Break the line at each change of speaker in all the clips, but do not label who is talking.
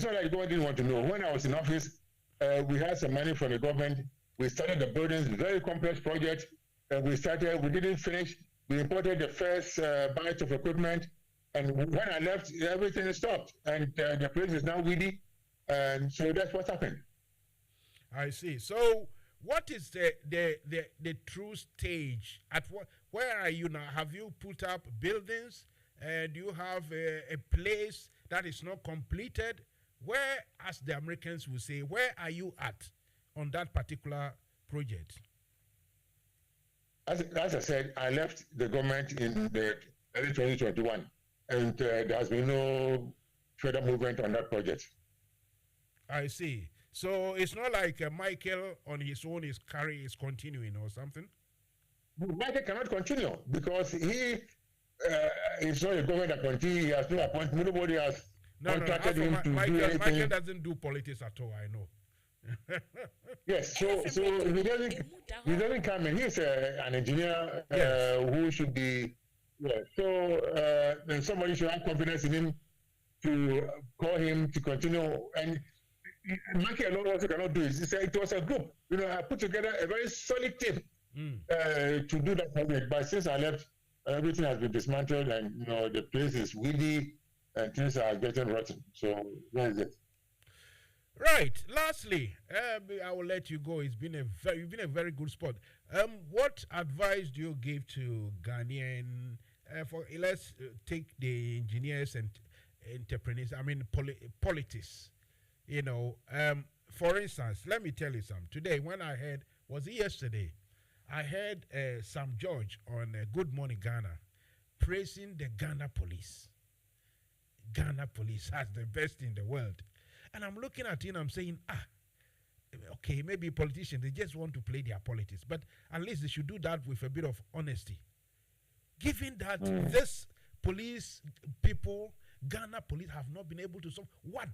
it's not like the government didn't want to know. When I was in office, we had some money from the government. We started the buildings, very complex project. We didn't finish. We imported the first batch of equipment. And when I left, everything stopped. And the place is now weedy. And so that's what happened.
I see. So what is the true stage? Where are you now? Have you put up buildings? Do you have a place that is not completed? Where, as the Americans will say, where are you at on that particular project?
As I said, I left the government in the early 2021, and there has been no further movement on that project.
I see. So it's not like Michael on his own is continuing or something?
Michael cannot continue because he is not a government appointee. He has no appointment. Nobody has contracted him to do anything.
Michael doesn't do politics at all, I know.
Yes, so he doesn't come in. He's an engineer who should be. Then somebody should have confidence in him to call him to continue. And Michael alone also cannot do it. It was a group. I put together a very solid team to do that project. But since I left, everything has been dismantled, and the place is weedy, and things are getting rotten. So that is it.
Right. Lastly, I will let you go. You've been a very good sport. What advice do you give to Ghanaian? Let's take the engineers and entrepreneurs. I mean, politics. For instance, let me tell you something. Today, when I heard, was it yesterday? I heard Sam George on Good Morning Ghana praising the Ghana police. Ghana police has the best in the world. And I'm looking at him, I'm saying, okay, maybe politicians, they just want to play their politics. But at least they should do that with a bit of honesty. Given that this police people, Ghana police have not been able to solve one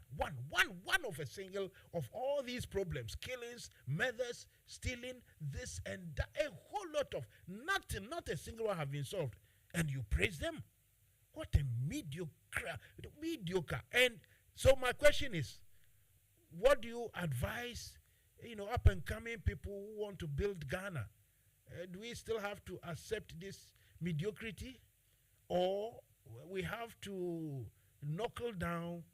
of a single of all these problems, killings, murders, stealing, this and that, a whole lot of nothing, not a single one have been solved. And you praise them? What a mediocre. And so my question is, what do you advise, up and coming people who want to build Ghana? Do we still have to accept this mediocrity, or we have to knuckle down,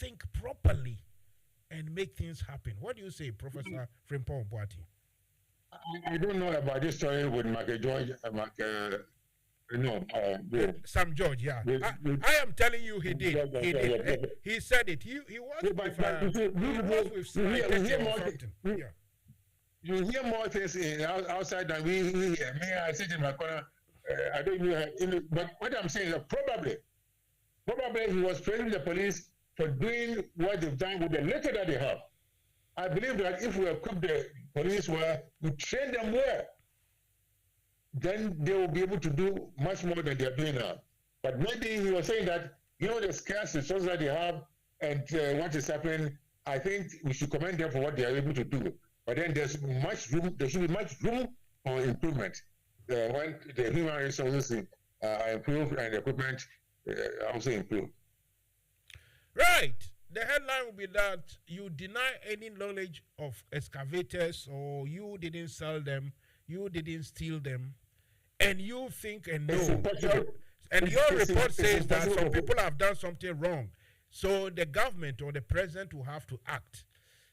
think properly, and make things happen? What do you say, Professor Frimpong Boati?
I don't know about this story with Michael George.
Sam George, yeah. I am telling you, he did. He said it. He was with something.
You hear more things outside than we hear. Me, I sit in my corner. I don't know. But what I'm saying is that probably he was praising the police for doing what they've done with the little that they have. I believe that if we equip the police well, we train them well, then they will be able to do much more than they are doing now. But maybe he was saying that, the scarce resources that they have and what is happening, I think we should commend them for what they are able to do. But then there should be much room for improvement. When the human resources are improved and the equipment also improved.
Right. The headline will be that you deny any knowledge of excavators, or you didn't sell them, you didn't steal them, and you think and know. And your report says that some people have done something wrong. So the government or the president will have to act.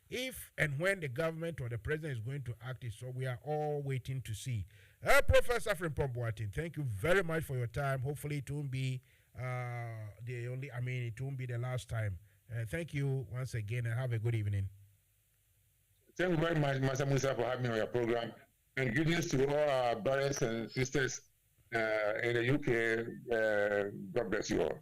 If and when the government or the president is going to act, so we are all waiting to see. Professor Frimpong Boati, thank you very much for your time. Hopefully it won't be it won't be the last time. Thank you once again, and have a good evening.
Thank you very much, Mansa Musa, for having me on your program. And good news to all our brothers and sisters in the UK. God bless you all.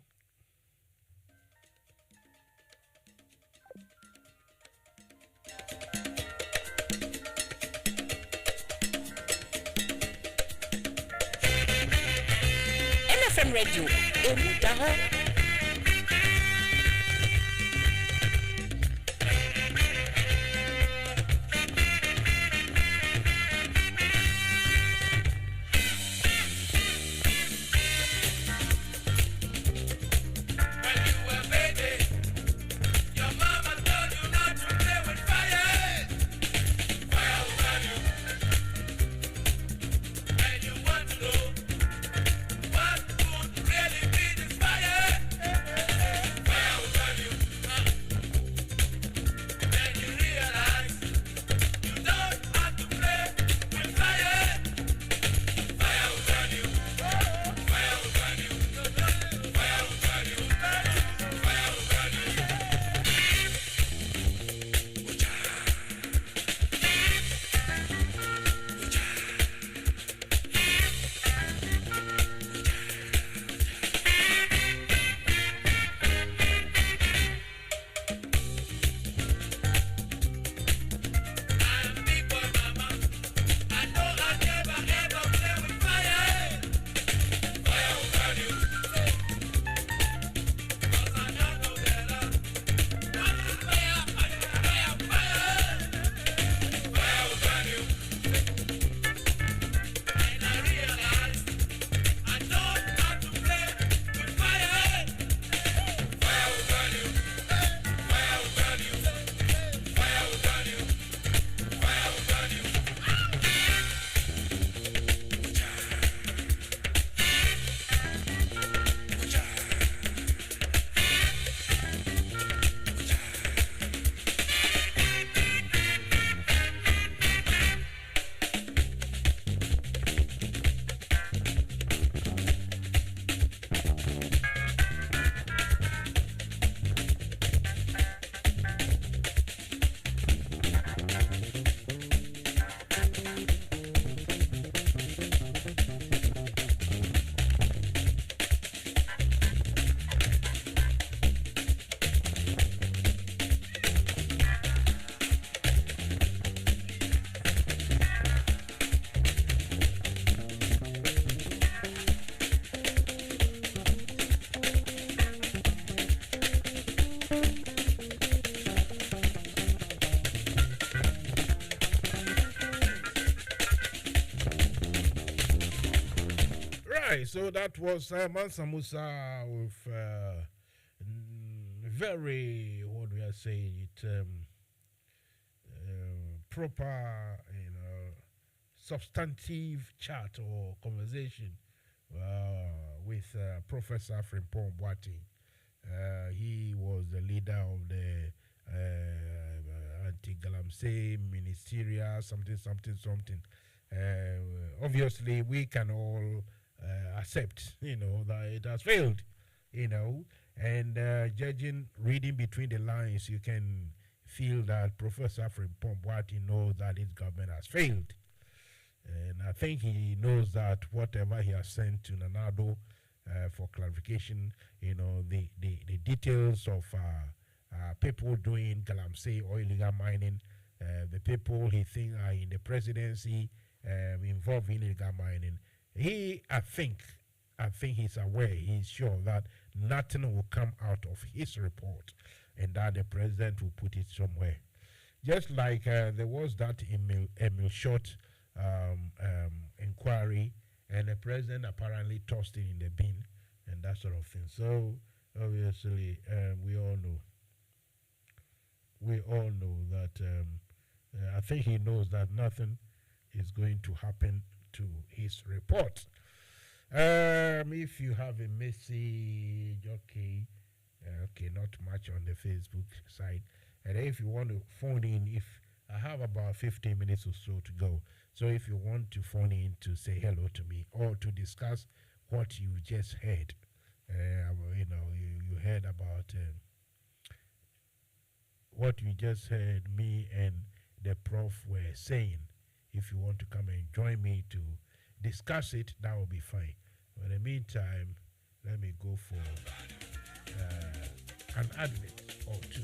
NFM Radio,
When you were a baby, your mama
right, so that was Mansa Musa with very, what do I say, proper, substantive chat or conversation with Professor Frimpong Boateng. He was the leader of the anti-Galamsey ministerial something. Obviously, we can all accept, that it has failed, and judging, reading between the lines, you can feel that Professor Frimpong Boateng knows that his government has failed. And I think he knows that whatever he has sent to Nanado for clarification, the details of people doing Galamsey or illegal mining, the people he thinks are in the presidency involved in illegal mining. I think he's aware, he's sure that nothing will come out of his report and that the president will put it somewhere. Just like there was that Emil Short inquiry, and the president apparently tossed it in the bin and that sort of thing. So obviously, we all know that I think he knows that nothing is going to happen to his report. If you have a message, okay, not much on the Facebook side, and if you want to phone in, if I have about 15 minutes or so to go. So if you want to phone in to say hello to me or to discuss what you just heard, you heard about what you just heard me and the prof were saying. If you want to come and join me to discuss it, that will be fine. But in the meantime, let me go for an advert or two.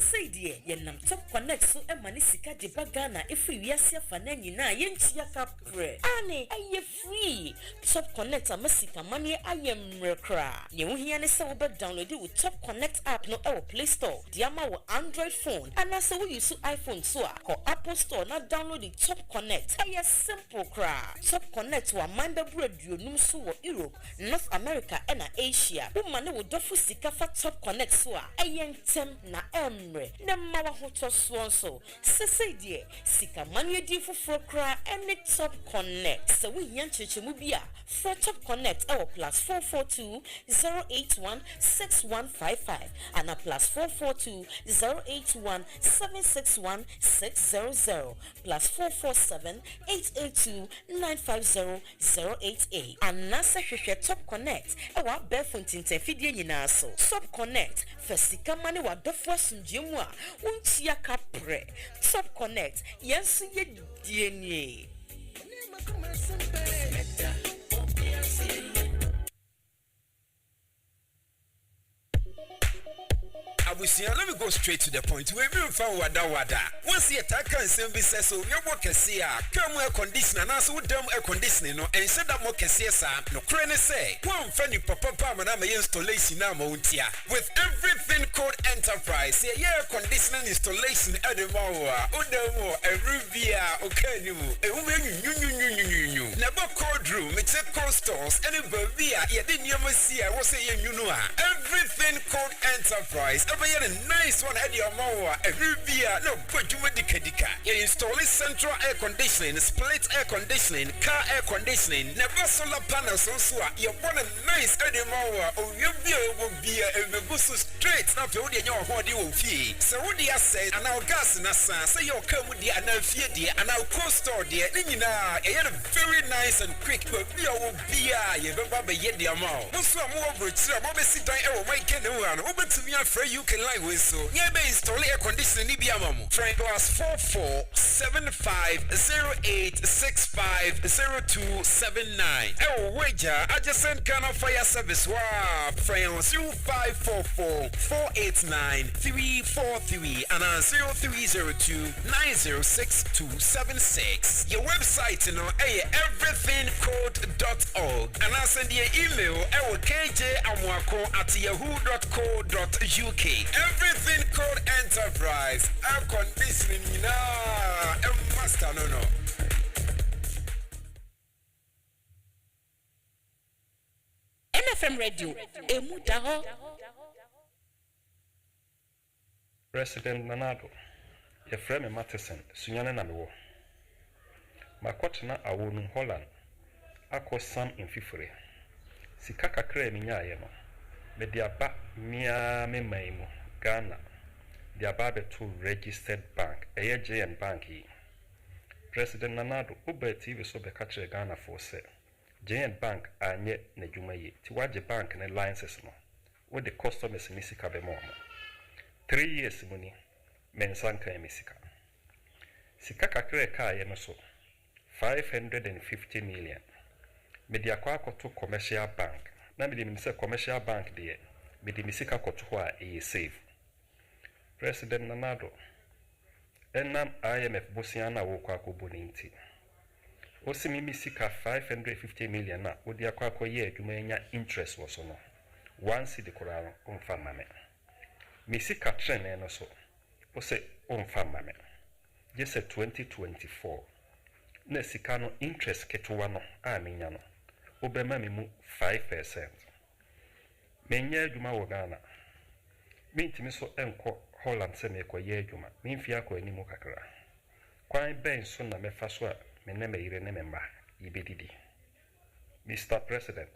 Say yenam top connect so emanisika de bagana if we yasia fanani na yentia kapre ane aye free top connect amasika mani ayem rekra ye hu hia ne se wo download with top connect app no Play Store diama wo Android phone and as we use iPhone so or Apple Store na download the top connect aye simple kra top connect wa manda radio num so wo Europe, North America and Asia wo mane wo dofu sika fa top connect so aye ntem na emre na mawa hoto so sese die sika manu edi fufuro kra any top connect so we yan chechemu bia for top connect our +442 081 6155 and a +442 081 761 600 +447 882 950 088 and nasa hwehwe top connect our Belfont interfidie nyina so top connect for sika manu wa dofo sunjemu a untia kapre top connect yensu ye DNA
let me go straight to the point. We will find wada. Once you attack and send me says so, your work is here. Come air conditioner, and also dumb air conditioning, and said that more can see, no crane say. One funny papa, and I'm installation now, Mountia. With everything called enterprise, air conditioning installation at the Mawa, Udamo, a Rubia, okay, you, never cold room, it's a cold stores, and a Bavia, you didn't ever see, I was saying, everything called enterprise. A nice one at your mower, a Rubia, no, but you medicadica. You install central air conditioning, split air conditioning, car air conditioning, never solar panels also. You want a nice at your mower, or your beer will be a busu straight, not to your body will fee. So, what do you say? And our gas in a sense, say you'll come with the Analfia dear, and our cold store dear. Then you know, a very nice and quick, but we will be a yet the amount. What's more rich? I'm obviously dying, oh, my can over to me, I'm afraid you can lie with so. Yeah, install air conditioning, Ibiamamu. Frank +44 7508650279. Oh, wager, I just sent Ghana Fire Service. Wow, Frank 0544 489 343 and 0302 906 276. Your website, everythingcode.org. And I send you email, kjamwako@yahoo.co.uk. Everything called enterprise. Air conditioning now. Master no.
NFM Radio. Emudaho.
President Nanado. Efreme Matheson. Sunyane na mewo. Makotena awonu Holland. Ako Sam Infifure. Sika kakra minyaye no. Me diaba mia me maimu Ghana. Diaba betu registered bank. Eye JN Bank yi. President Nanado ube TV so beka kire Ghana for se. JN Bank anye ne dwuma yi. Ti waje bank ne licenses no. Wo the customers ni sika be mo. 3 years muni Mansa Musa. Sika kakra ka ye no so 550 million. Media kwa to commercial bank. Na me dem say commercial bank de me dem sika koto ho a e save. President Nanado enam IMF bosiana wo kwa akoboni nti. Osimi mi sika 550 million na odi akwa akoye adwuma nya interest wo so no. Once the koran onfa mame. Mi sika trene no so. Ose onfa mame. Just 2024. Na sika no interest ketewa no a menya no. Obema mi mu 5%. Menya adwuma wo Ghana. Mintimi so enko Holland se me koye adwuma. Mimfi akọ animu kakra. Kwan ben so na mefa so a me ne meyire ne memba ibedidi. Mr. President.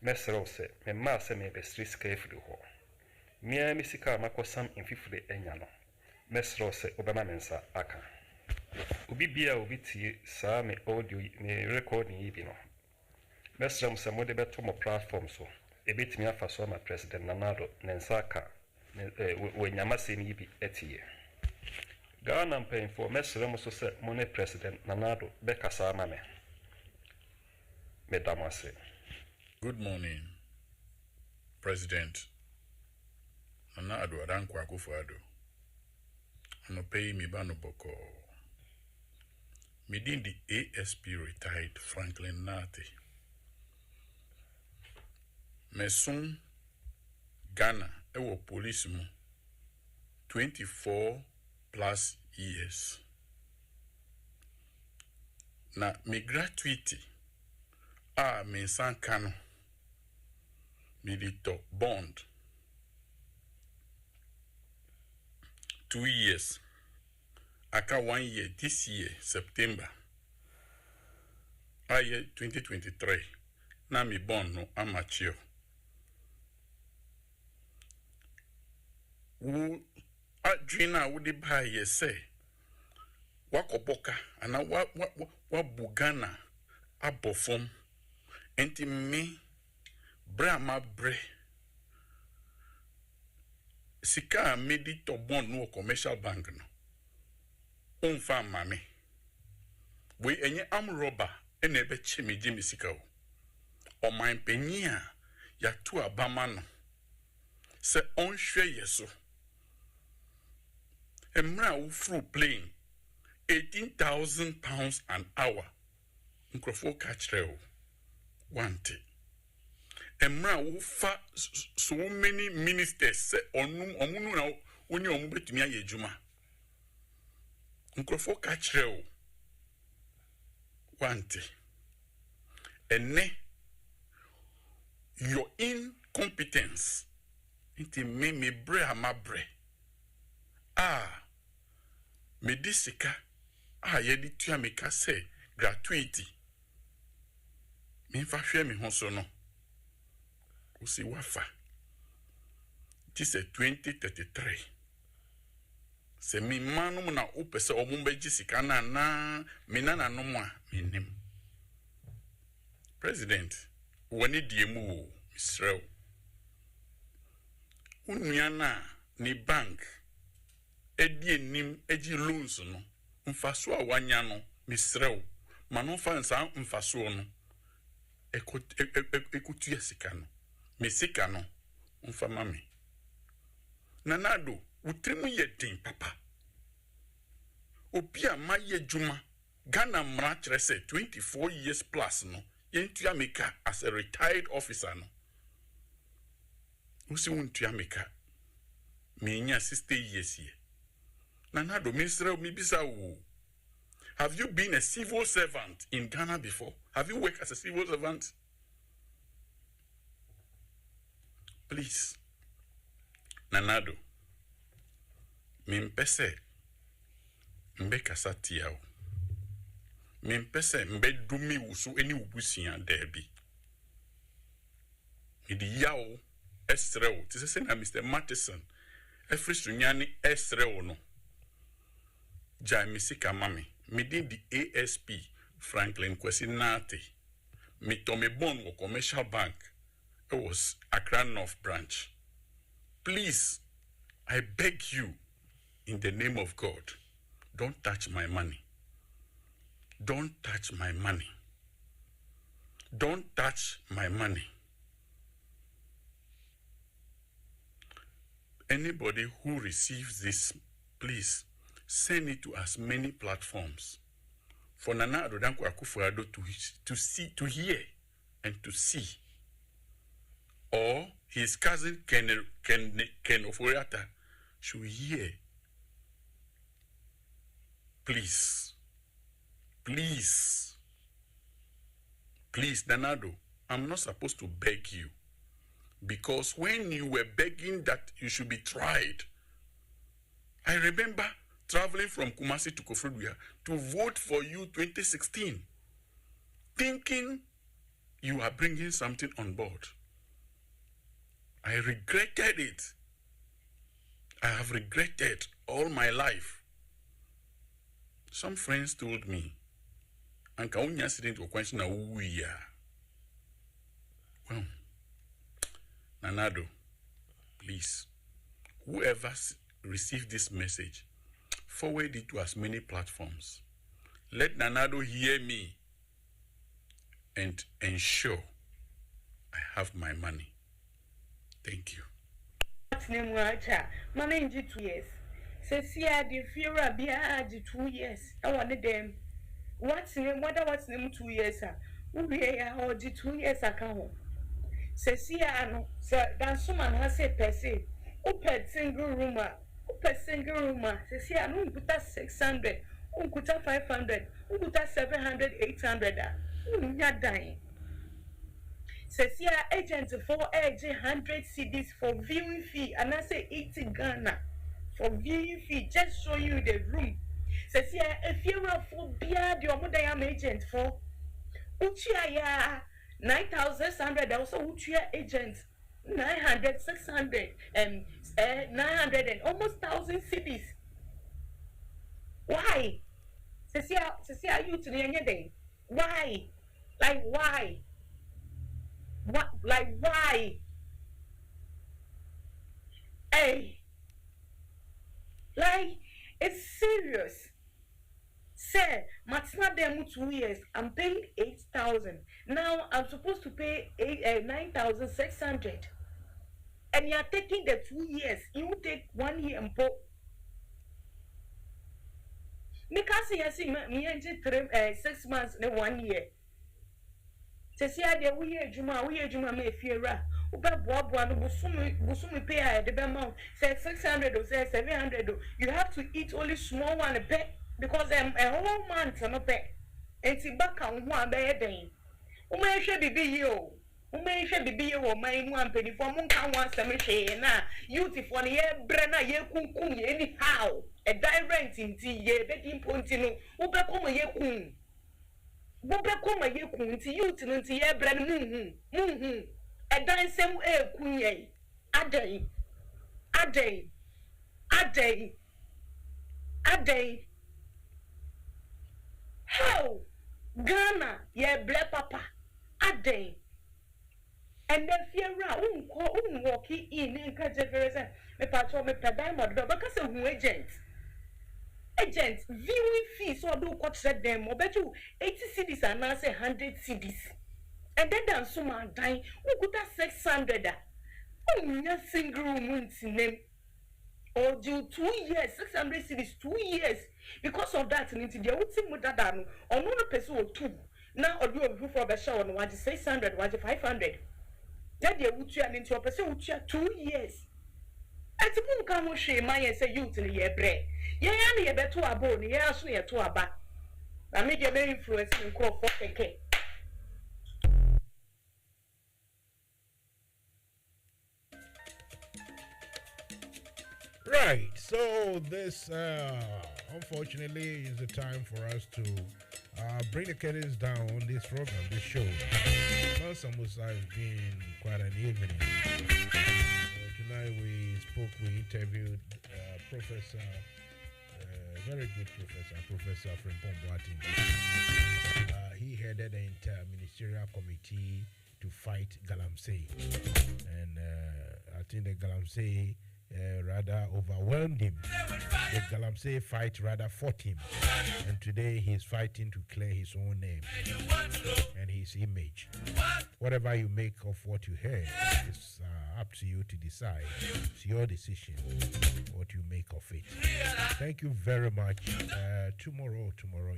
Mesro se me ma se me be street carefully ho. Mia mi sika makosam infifure enya no. Mesro se obema mensa aka. Obi bia obi tie saa me audio me record ni bi no. Mesram se mo de beto mo platform so. Ebetimi afa so ma President Nanado nensa aka. Wenyama se ni bi etie. Ghana mpanyinfo mesram so se mo ne President Nanado be kasa ma me. Medamase.
Good morning, President Nanado Adankwa Akufo-Addo. Ano pay mi bano boko. Midin the ASP retired Franklin Nati. Mesun Ghana ewo police mu 24 plus years. Na mi gratuity me sankano mi dito bond 2 years. Aka 1 year this year September. Aye 2023. Na mi bond no amateur. Wu adwina wo de ba ye say wakoboka ana wa bugana abofom enti me brama bre sika medito bond no commercial bank no onfa mame we enye amroba ena ebe chemeje misika o oman panyi a ya to abama no se onhwe yeso emra wo fru plane 18,000 pounds an hour nkrofo kachreo wanti emra wo fa so many ministers se omunu na oni omu betumi aye adwuma nkrofo kachreo wanti ene your incompetence inti me bre amabre medisika yedi tua meka se gratuity me fa hwe me ho so no usi wafa this is 2033 se mi manum na opese omumbeji sika na minana no mu a minim president woni diemu Israel unuana ni bank edi enim eji loans no mfaso a wanya no misrew mano fansa mfaso no ekutu yesika no mesika no mfa mame Nanado utrimu yedin papa obi a maye dwuma Ghana mra kire se 24 years plus no yentu ameka as a retired officer no usi wontu ameka Me nya 60 years here. Nana do minister me bisa wo. Have you been a civil servant in Ghana before? Have you worked as a civil servant? Please. Nanado. Mimpese. Mbe kasati yao. Mimpese mbe dumi wusu eni ubusiya derbi. Midi yao esreo. Tise na Mr. Matheson. Efri sunyani esreo no. Jai misika mami. Midi di ASP Franklin Kwesi Nate. Mi tome bon wo commercial bank. It was Accra North Branch. Please, I beg you, in the name of God, don't touch my money. Don't touch my money. Don't touch my money. Anybody who receives this, please send it to as many platforms for Nana Adodankwa Akufo-Addo to see, to hear, and to see. Or his cousin Ken Oforiatta should hear. Please, please, please, Nanado, I'm not supposed to beg you, because when you were begging that you should be tried, I remember traveling from Kumasi to Koforidua to vote for you 2016, thinking you are bringing something on board. I regretted it. I have regretted all my life. Some friends told me, "Anka unya accident or question na uya." Well, Nanado, please, whoever received this message, forward it to as many platforms. Let Nanado hear me and ensure I have my money. Thank you.
What's name wacha? Mama inji 2 years. Says here the fear be 2 years. I want them. What's name? What's name 2 years? We are 2 years ago. Says here no. Sir, that's someone has said per se. Open single room. Open single room. Says here no. Put 600. Put 500. Put 700, 800. You're dying. Says here agent for age 100 CDs for viewing fee, and I say 80 Ghana for viewing fee. Just show you the room. Says here if you are for beer, the Omodayam agent for Uchia 9,600. Also Uchia agent 900, 600, 900 and almost 1,000 CDs. Why? Says here you to the end day. Why? Like why? What? Like why? Hey, like it's serious. Say, Matsna demo 2 years. I'm paying 8,000. Now I'm supposed to pay 9,600. And you're taking the 2 years. You take 1 year and put. Because you see, me 6 months in 1 year. Say we hear Juma me fear. Uba boab one busumi pay the amount. Say 600 or say 700. You have to eat only small one a pay because a whole month no pay. And see back on one bed. Ume should be you. Ume should be you or my one penny for Munka once a machine. Youth if 1 year brenna ye kun anyhow. A direct in tea ye betting pointino. Uba come ye kun. Bobe koma ye kunti youth nti ye brand e dan sem e kunye adey how Ghana ye ble papa adey and the fear walk in nka jeverese me patro me pedai moddo because who agent viewing fees or do cut them or bet you 80 CDs and now say 100 CDs. And then there's some man dying who got 600. Oh, not single room in name. Or do 2 years, 600 CDs, 2 years. Because of that, into the ultimate that or no person or two. Now or do a roof of a show on 600, 500. Then they would turn into a person who 2 years. Ati mun ka mo hwe ma ye say youth ni ye bre. Ye ya ni ye beto abo ni ye aso ye to aba. Na me ge be influence ni ko for keke.
Right. So this, unfortunately, is the time for us to bring the curtains down on this program, this show. Mansa Musa has been quite an evening. Tonight we interviewed Professor, very good Professor, Professor Frimpong Boating. He headed the inter-ministerial committee to fight Galamsey. And I think the Galamsey rather overwhelmed him. The Galamsey fight rather fought him. And today he's fighting to clear his own name and his image. Whatever you make of what you heard, it's up to you to decide. It's your decision what you make of it. Thank you very much. Tomorrow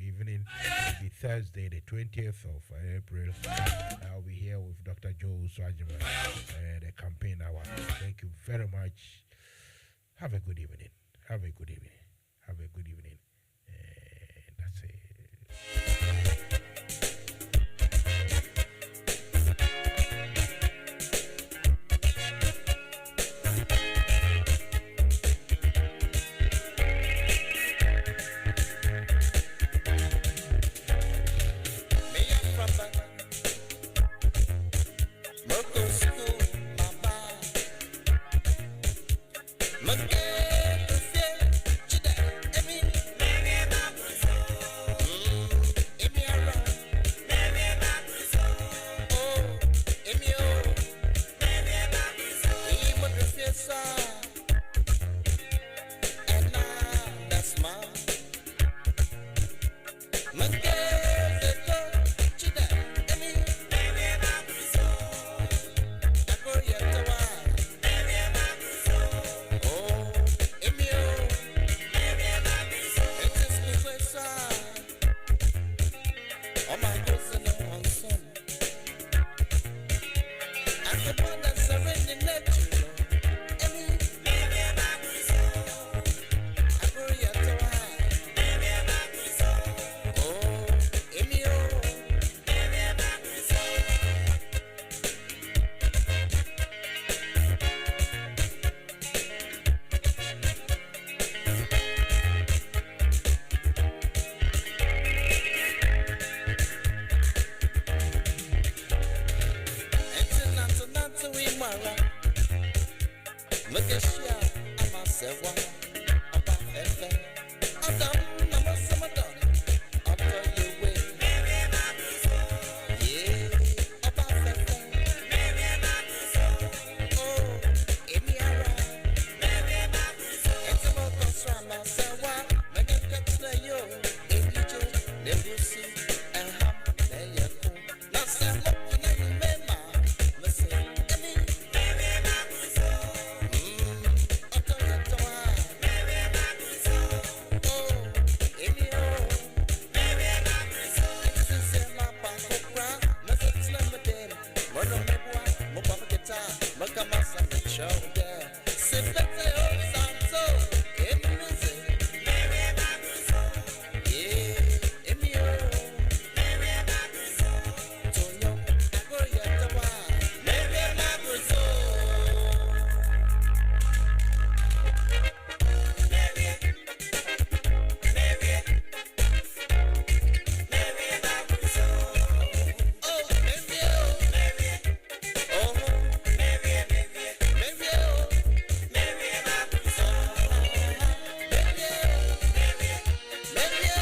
evening will be Thursday, the 20th of April. I'll be here with Dr. Joe Swajima, the campaign hour. Thank you very much. Have a good evening. Have a good evening. Have a good evening. And that's it.